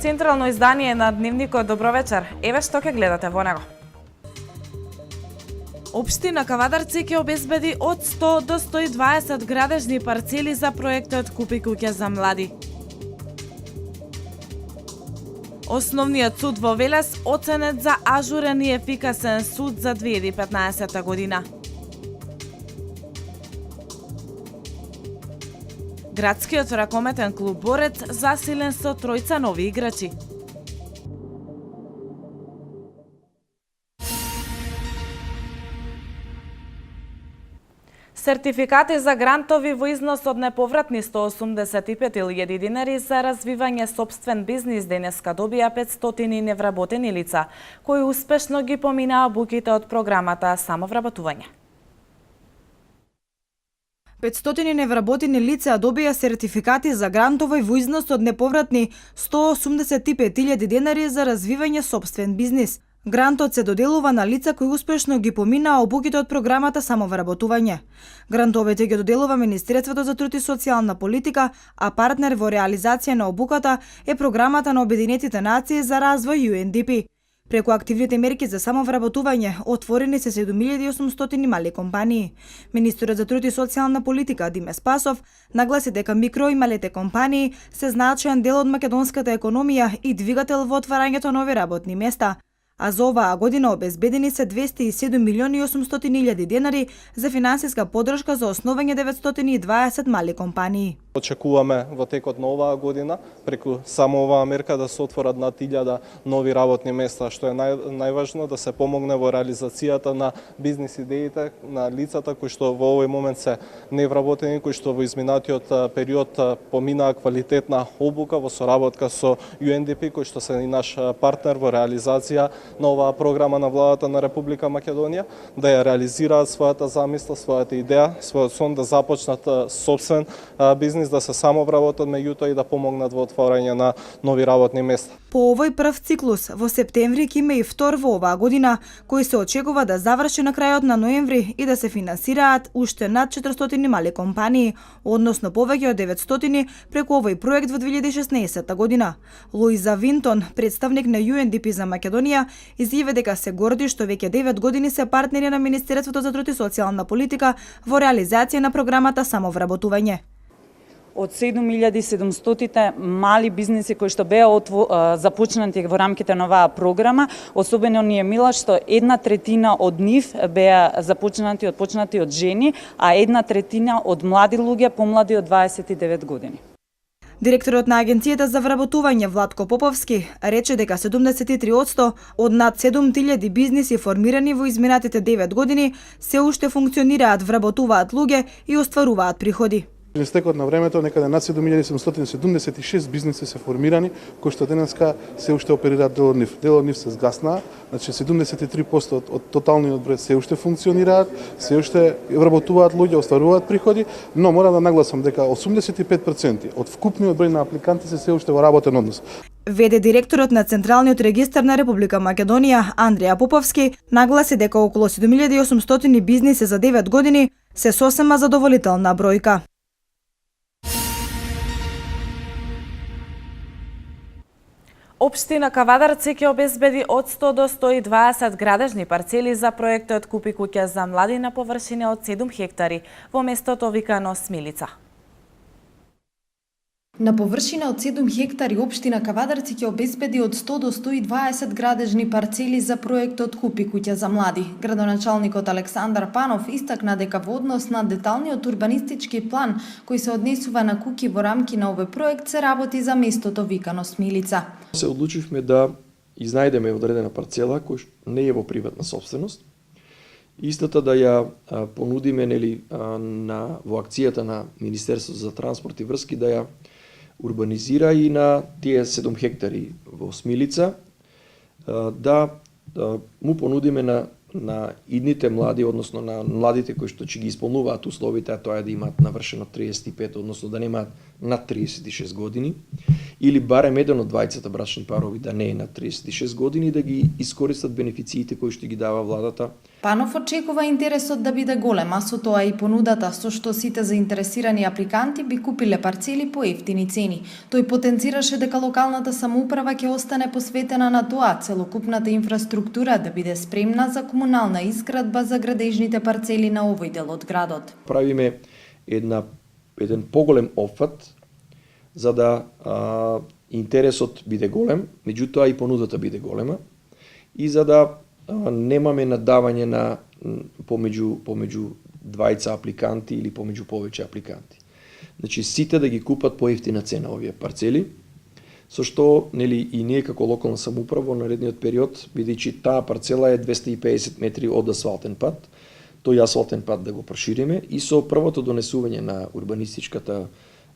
Централно издание на Дневникот Добро вечер. Еве што ќе гледате во него. Општина Кавадарци ќе обезбеди од 100 до 120 градежни парцели за проектот Купи куќа за млади. Основниот суд во Велес оценет за ажурен и ефикасен суд за 2015 година. Градскиот ракометен клуб Борец засилен со тројца нови играчи. Сертификати за грантови во износ од неповратни 185.000 динари за развивање сопствен бизнис денеска добија 500 невработени лица, кои успешно ги поминаа обуките од програмата Самовработување. 500 невработени лица добија сертификати за грантови во износ од неповратни 185.000 денари за развивање сопствен бизнис. Грантот се доделува на лица кои успешно ги поминаа обуките од програмата Самовработување. Грантовите ги доделува Министерството за труд и социјална политика, а партнер во реализација на обуката е програмата на Обединетите нации за развој UNDP. Преку активните мерки за самовработување, отворени се 7800 мали компании. Министерот за труд и социјална политика Диме Спасов нагласи дека микро и малите компании се значаен дел од македонската економија и двигател во отварањето нови работни места. А за оваа година обезбедени се 207 милиони 800 илјади денари за финансиска поддршка за основање 920 мали компании. Очекуваме во текот на оваа година преку само оваа мерка да се отворат над 1000 нови работни места, што е најважно да се помогне во реализацијата на бизнис идеите на лицата кои што во овој момент се невработени, кои што во изминатиот период поминаа квалитетна обука во соработка со UNDP, кои што се и наш партнер во реализација на оваа програма на владата на Република Македонија, да ја реализираат својата замисла, својата идеја, својот сон да започнат сопствен бизнис, да се самовработат меѓутоа и да помогнат во отворање на нови работни места. По овој прв циклус во септември ќе има и втор во оваа година, кој се очекува да заврши на крајот на ноември и да се финансираат уште над 400 мали компании, односно повеќе од 900 преку овој проект во 2016 година. Луиза Винтон, представник на UNDP за Македонија, изјави дека се горди што веќе 9 години се партнери на Министерството за труд и социјална политика во реализација на програмата Самовработување. Од 7700 мали бизниси кои што беа започнати во рамките на оваа програма, особено ни е мила што 1/3 од нив беа почнати од жени, а 1/3 од млади луѓе помлади од 29 години. Директорот на Агенцијата за вработување Владко Поповски рече дека 73% од над 7000 бизниси формирани во изминатите 9 години се уште функционираат, вработуваат луѓе и остваруваат приходи. Во стекот на времето некаде над 7776 бизниси се формирани, кои што денеска се уште оперираат дел од нив. Дел од нив се згаснаа, значи 73% од тоталниот број се уште функционираат, се уште вработуваат луѓе, остваруваат приходи, но морам да нагласам дека 85% од вкупниот број на апликанти се уште во работен однос. Веде директорот на Централниот регистар на Република Македонија Андреја Поповски нагласи дека околу 7800 бизниси за 9 години се сосема задоволителна бројка. Општина Кавадарци ќе обезбеди од 100 до 120 градежни парцели за проектот Купи куќа за млади на површина од 7 хектари во местото викано Смилица. На површина од 7 хектари општина Кавадарци ќе обезбеди од 100 до 120 градежни парцели за проектот Купи куќа за млади. Градоначалникот Александар Панов истакна дека во однос на деталниот урбанистички план кој се однесува на куќи во рамки на овој проект се работи за местото викано Смилица. Се одлучивме да изнајдеме одредена парцела која не е во приватна сопственост. Истата да ја понудиме во акцијата на Министерството за транспорт и врски да ја урбанизира и на тие 7 хектари во Смилица, да му понудиме на идните млади, односно на младите кои што ќе ги исполнуваат условите, а тоа е да имаат навршено 35, односно да немаат над 36 години, или барем еден од двајцата брачни парови да не е над 36 години, да ги искористат бенефициите кои што ги дава владата. Панов очекува интересот да биде голем, а со тоа и понудата со што сите заинтересирани апликанти би купиле парцели по ефтини цени. Тој потенцираше дека локалната самоуправа ќе остане посветена на тоа целокупната инфраструктура да биде спремна за комунална изградба за градежните парцели на овој дел од градот. Правиме еден поголем опфат за да интересот биде голем, меѓутоа и понудата биде голема и за да немаме надавање на помеѓу двајца апликанти или помеѓу повеќе апликанти. Значи сите да ги купат по ефтина цена овие парцели, со што нели и ние како локална самоуправа во наредниот период, бидејќи таа парцела е 250 метри од асфалтен пат, тој асфалтен пат да го прошириме и со првото донесување на урбанистичката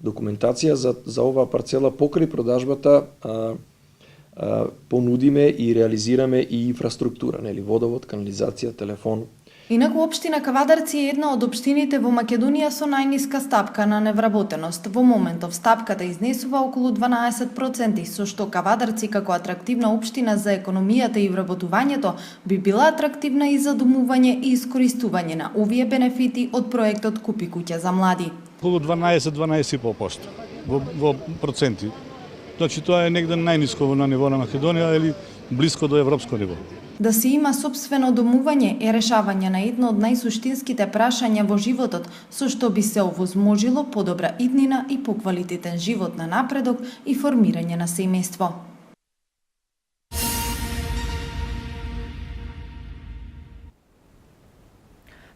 документација за оваа парцела покрај продажбата понудиме и реализираме и инфраструктура, нели водовод, канализација, телефон. Инаку општина Кавадарци е една од општините во Македонија со најниска стапка на невработеност. Во моментов стапката изнесува околу 12%, со што Кавадарци како атрактивна општина за економијата и вработувањето би била атрактивна и за домување и искористување на овие бенефити од проектот Купи куќа за млади. Околу 12-12,5% во проценти. Значи тоа е негде најниско на ниво на Македонија или блиско до европско ниво. Да се има сопствено домување е решавање на едно од најсуштинските прашања во животот, со што би се овозможило подобра иднина и поквалитетен живот на напредок и формирање на семејство.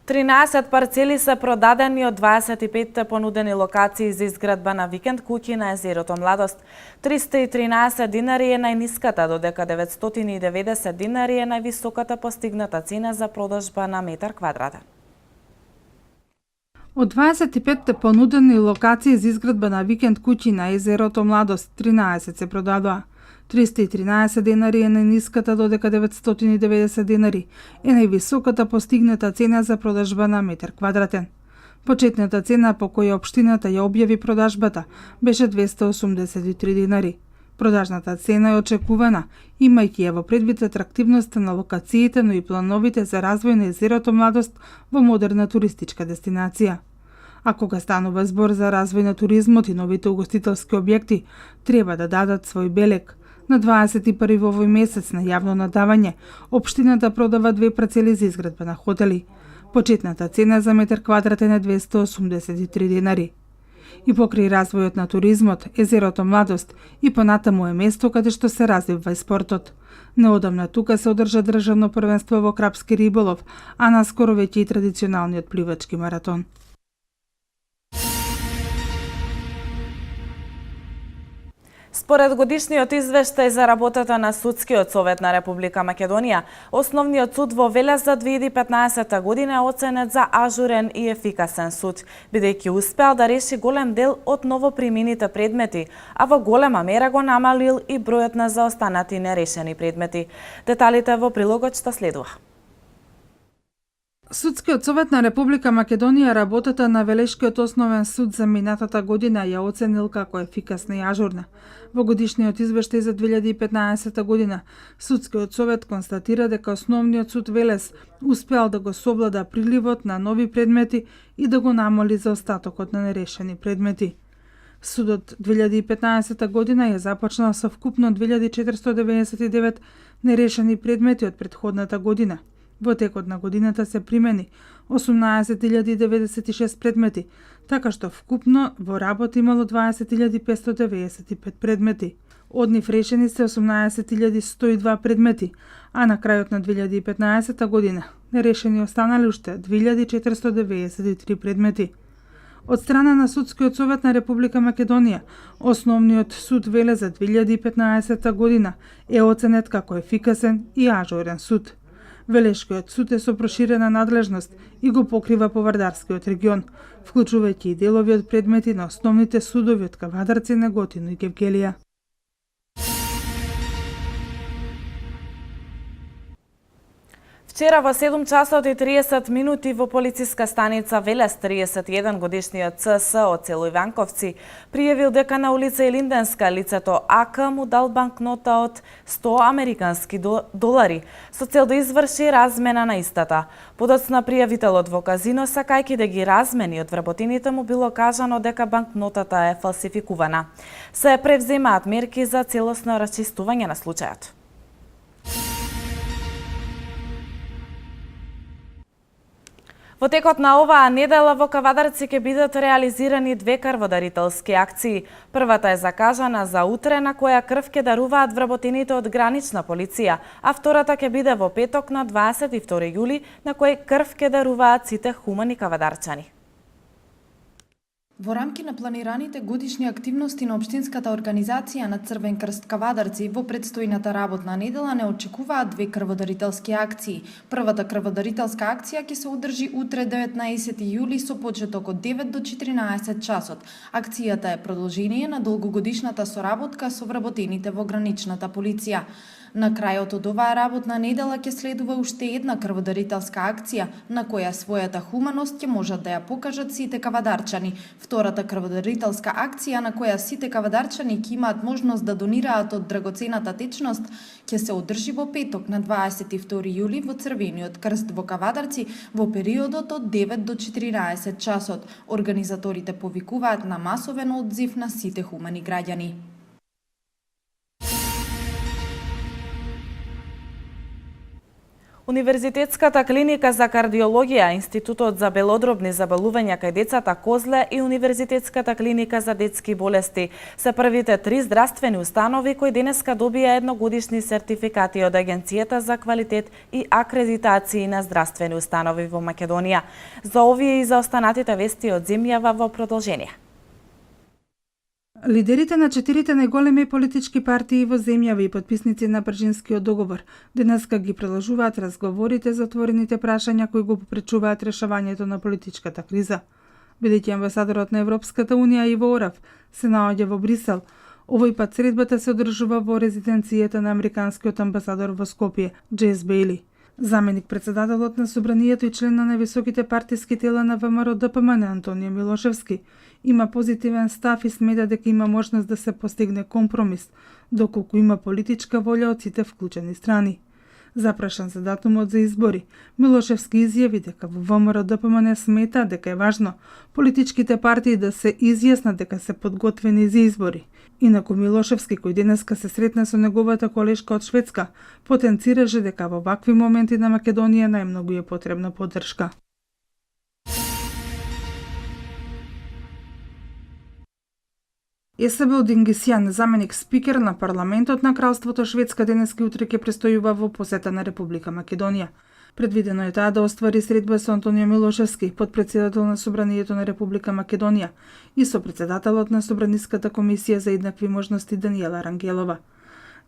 Тринадесет парцели се продадени од 25 понудени локации за изградба на викенд куќи на езерото Младост. 313 динари е најниската, додека 990 динари е највисоката постигната цена за продажба на метар квадратен. Од 25 понудени локации за изградба на викенд куќи на езерото Младост, 13 се продадоа. 313 денари е најниската, додека 990 денари е највисоката постигната цена за продажба на метар квадратен. Почетната цена по која општината ја објави продажбата беше 283 денари. Продажната цена е очекувана, имајќи ја во предвид атрактивноста на локациите, но и плановите за развој на езерото Младост во модерна туристичка дестинација. А кога станува збор за развој на туризмот и новите угостителски објекти, треба да дадат свој белег. На 21 во овој месец на јавно надавање, општината продава 2 парцели за изградба на хотели. Почетната цена за метар квадратен е 283 денари. И покрај развојот на туризмот, езерото Младост и понатаму е место каде што се развива и спортот. Неодамна тука се одржа државно првенство во крапски риболов, а наскоро веќе и традиционалниот пливачки маратон. Според годишниот извештај за работата на Судскиот совет на Република Македонија, Основниот суд во Велес за 2015 година е оценет за ажурен и ефикасен суд, бидејќи успеал да реши голем дел од новопримините предмети, а во голема мера го намалил и бројот на заостанати нерешени предмети. Деталите во прилогот што следува. Судскиот совет на Република Македонија работата на Велешкиот основен суд за минатата година ја оценил како ефикасна и ажурна. Во годишниот извештај за 2015 година, Судскиот совет констатира дека Основниот суд Велес успеал да го совлада приливот на нови предмети и да го намали заостатокот на нерешени предмети. Судот 2015 година ја започнал со вкупно 2499 нерешени предмети од претходната година. Во текот на годината се примени 18.096 предмети, така што вкупно во работа имало 20.595 предмети. Од нив решени се 18.102 предмети, а на крајот на 2015 година нерешени останали уште 2.493 предмети. Од страна на Судскиот совет на Република Македонија, Основниот суд Велес за 2015 година е оценет како ефикасен и ажурен суд. Велешкиот суд е со проширена надлежност и го покрива Повардарскиот регион, вклучувајќи и делови од предмети на основните судови од Кавадарци, Неготино и Гевгелија. Вчера во 7 часот и 30 минути во полициска станица Велес 31 годишниот ЦС од село Иванковци пријавил дека на улица Илинденска лицето АК му дал банкнота од 100 американски долари со цел да изврши размена на истата. Подоцна пријавителот во казино, сакајќи да ги размени од вработените, му било кажано дека банкнотата е фалсификувана. Се превземаат мерки за целосно расчистување на случајот. Во текот на оваа недела во Кавадарци ќе бидат реализирани 2 крводарителски акции. Првата е закажана за утре, на која крв ќе даруваат вработените од гранична полиција, а втората ќе биде во петок на 22 јули, на кој крв ќе даруваат сите хумани кавадарчани. Во рамки на планираните годишни активности на Општинската организација на Црвен крст Кавадарци, во предстојната работна недела не очекуваат 2 крводарителски акции. Првата крводарителска акција ќе се одржи утре 19 јули со почеток од 9 до 14 часот. Акцијата е продолжение на долгогодишната соработка со вработените во граничната полиција. На крајот од оваа работна недела ќе следува уште една крводарителска акција, на која својата хуманост ќе можат да ја покажат сите кавадарчани. Втората крводарителска акција, на која сите кавадарчани ќе имаат можност да донираат од драгоцената течност, ќе се одржи во петок на 22 јули во Црвениот крст во Кавадарци во периодот од 9 до 14 часот. Организаторите повикуваат на масовен одзив на сите хумани граѓани. Универзитетската клиника за кардиологија, Институтот за белодробни заболувања кај децата Козле и Универзитетската клиника за детски болести се првите 3 здравствени установи кои денеска добија едногодишни сертификати од Агенцијата за квалитет и акредитации на здравствени установи во Македонија. За овие и за останатите вести од земјава во продолжение. Лидерите на 4 најголеми политички партии во земјава и потписници на Пржинскиот договор денеска ги продолжуваат разговорите за отворените прашања кои го попречуваат решавањето на политичката криза. Бидејќи амбасадорот на Европската унија Иво Орав се наоѓа во Брисел, овој пат средбата се одржува во резиденцијата на американскиот амбасадор во Скопје, Джейс Бейли. Заменик председателот на Собранието и член на највисоките партиски тела на ВМРО ДПМН Антонио Милошевски има позитивен став и смета дека има можност да се постигне компромис, доколку има политичка волја од сите вклучени страни. Запрашан за датумот за избори, Милошевски изјави дека во ВМРО ДПМН смета дека е важно политичките партии да се изјаснат дека се подготвени за избори. Инаку Милошевски, кој денеска се сретна со неговата колешка од Шведска, потенцираше дека во вакви моменти на Македонија најмногу е потребна поддршка. Есебел Дингисјан, заменик спикер на парламентот на Кралството Шведска, денеска и утре ќе престојува во посета на Република Македонија. Предвидено е таа да оствари средба со Антонио Милошевски, подпредседател на Собранието на Република Македонија, и со председателот на Собраниската комисија за еднакви можности Даниела Рангелова.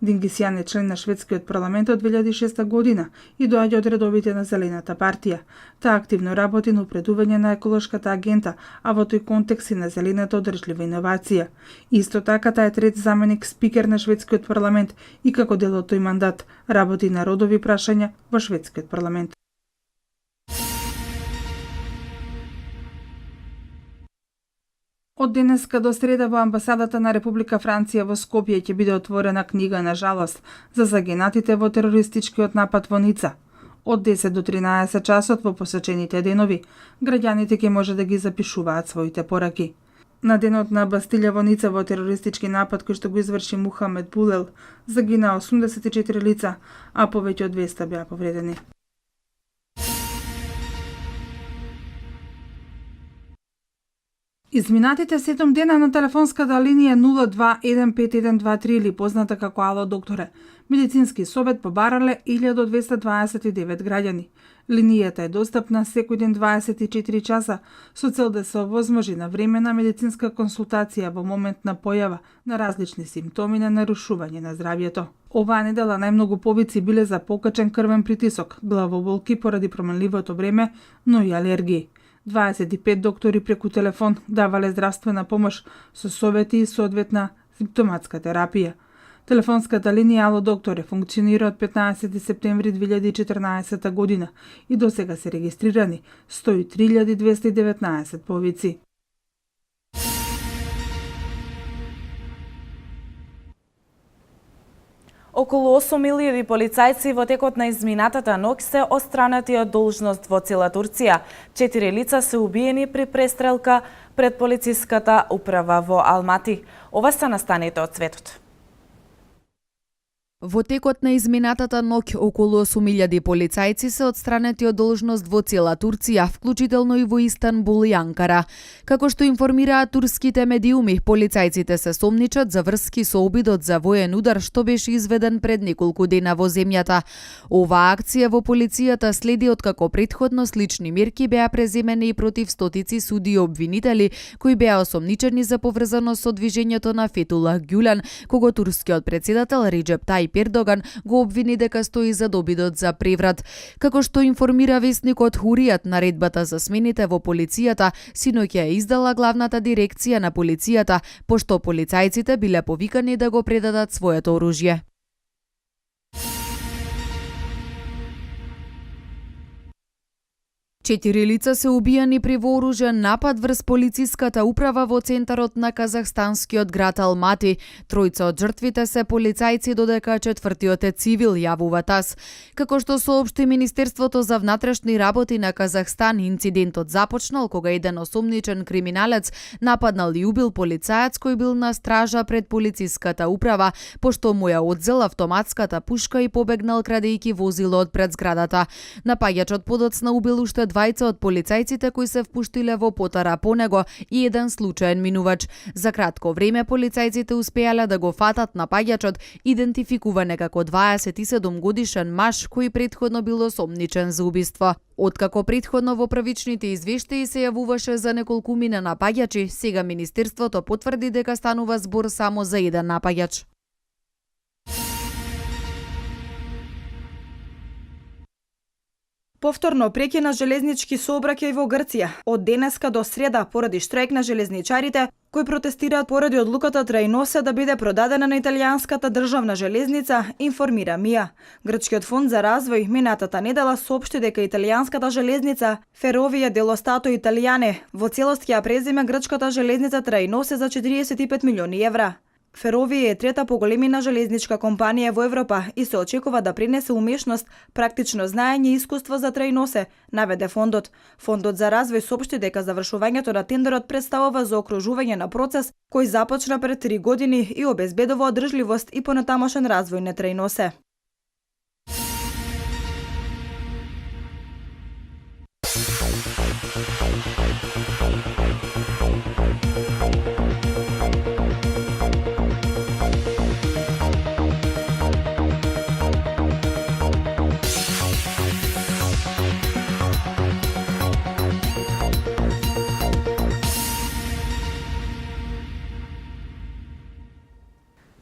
Дингисјан е член на шведскиот парламент од 2006 година и доаѓа од редовите на Зелената партија. Таа активно работи на упредување на еколошката агента, а во тој контекст и на зелената одржлива иновација. Исто така таа е трет заменик спикер на шведскиот парламент и како дел од тој мандат работи на родови прашања во шведскиот парламент. Од денеска до среда во амбасадата на Република Франција во Скопје ќе биде отворена книга на жалост за загинатите во терористичкиот напад во Ница. Од 10 до 13 часот во посечените денови, граѓаните ќе може да ги запишуваат своите пораки. На денот на Бастилја во Ница во терористички напад кој што го изврши Мухамед Булел, загина 84 лица, а повеќе од 200 беа повредени. Изминатите 7 дена на телефонската линија 02151223 или позната како Ало докторе, медицински совет побарале 1229 граѓани. Линијата е достапна секој ден 24 часа со цел да се овозможи навремена медицинска консултација во момент на појава на различни симптоми на нарушување на здравјето. Оваа недела најмногу повици биле за покачен крвен притисок, главоболки поради променливото време, но и алергии. 25 доктори преку телефон давале здравствена помош со совети и соодветна симптоматска терапија. Телефонската линија Ало докторе функционира од 15 септември 2014 година и досега се регистрирани 103.219 повици. Околу 8.000 полицајци во текот на изминатата ноќ се отстранети од должност во цела Турција. 4 лица се убиени при престрелка пред полициската управа во Алмати. Ова се настаните од светот. Во текот на изминатата ноќ околу 8.000 полицајци се отстранети од должност во цела Турција, вклучително и во Истанбул и Анкара. Како што информираат турските медиуми, полицајците се сомничат за врски со обидот за воен удар што беше изведен пред неколку дена во земјата. Оваа акција во полицијата следи откако претходно слични мерки беа преземени и против стотици суди и обвинители кои беа осомничени за поврзаност со движењето на Фетулах Гюлен, кого турскиот председател Реджеп Тајип Ердоган го обвини дека стои за обидот за преврат. Како што информира весникот Хуријат, наредбата за смените во полицијата синоќ ја издала главната дирекција на полицијата, пошто полицајците биле повикани да го предадат своето оружје. Четири лица се убиени при вооружен напад врз полициската управа во центарот на казахстанскиот град Алмати. Тројца од жртвите се полицајци, додека четвртиот е цивил, јавува ТАС. Како што соопшти Министерството за внатрешни работи на Казахстан, инцидентот започнал кога еден осомничен криминалец нападнал и убил полицаец кој бил на стража пред полициската управа, пошто му ја одзел автоматската пушка и побегнал крадејќи возило од пред зградата. Напаѓачот подоцна убил уште двајца од полицајците кои се впуштиле во потара по него и еден случаен минувач. За кратко време полицајците успеале да го фатат напаѓачот, идентификуван како 27 годишен маж кој претходно бил осомничен за убиство. Откако претходно во првичните извештаи се јавуваше за неколкумина напаѓачи, сега Министерството потврди дека станува збор само за еден напаѓач. Повторно прекина железнички сообраќај во Грција од денеска до среда поради штрајк на железничарите кои протестираат поради одлуката Трајносе да биде продадена на италијанската државна железница, информира МИА. Грчкиот фонд за развој минатата недела соопшти дека италијанската железница Феровија дело Стато Италијане во целост ќе ја преземе грчката железница Трајносе за 45 милиони евра. Феровија е трета поголемина железничка компанија во Европа и се очекува да принесе умешност, практично знаење и искуство за Трајносе, наведе фондот. Фондот за развој соопшти дека завршувањето на тендерот представува заокружување на процес кој започна пред 3 години и обезбедува одржливост и понатамошен развој на Трајносе.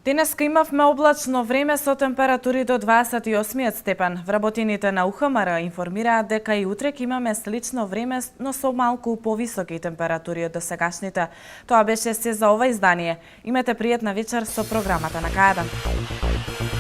Денеска имавме облачно време со температури до 28 степен. Вработените на УХМР информираат дека и утре ќе имаме слично време, но со малку повисоки температури од досегашните. Тоа беше се за ова издание. Имете пријатна вечер со програмата на К1.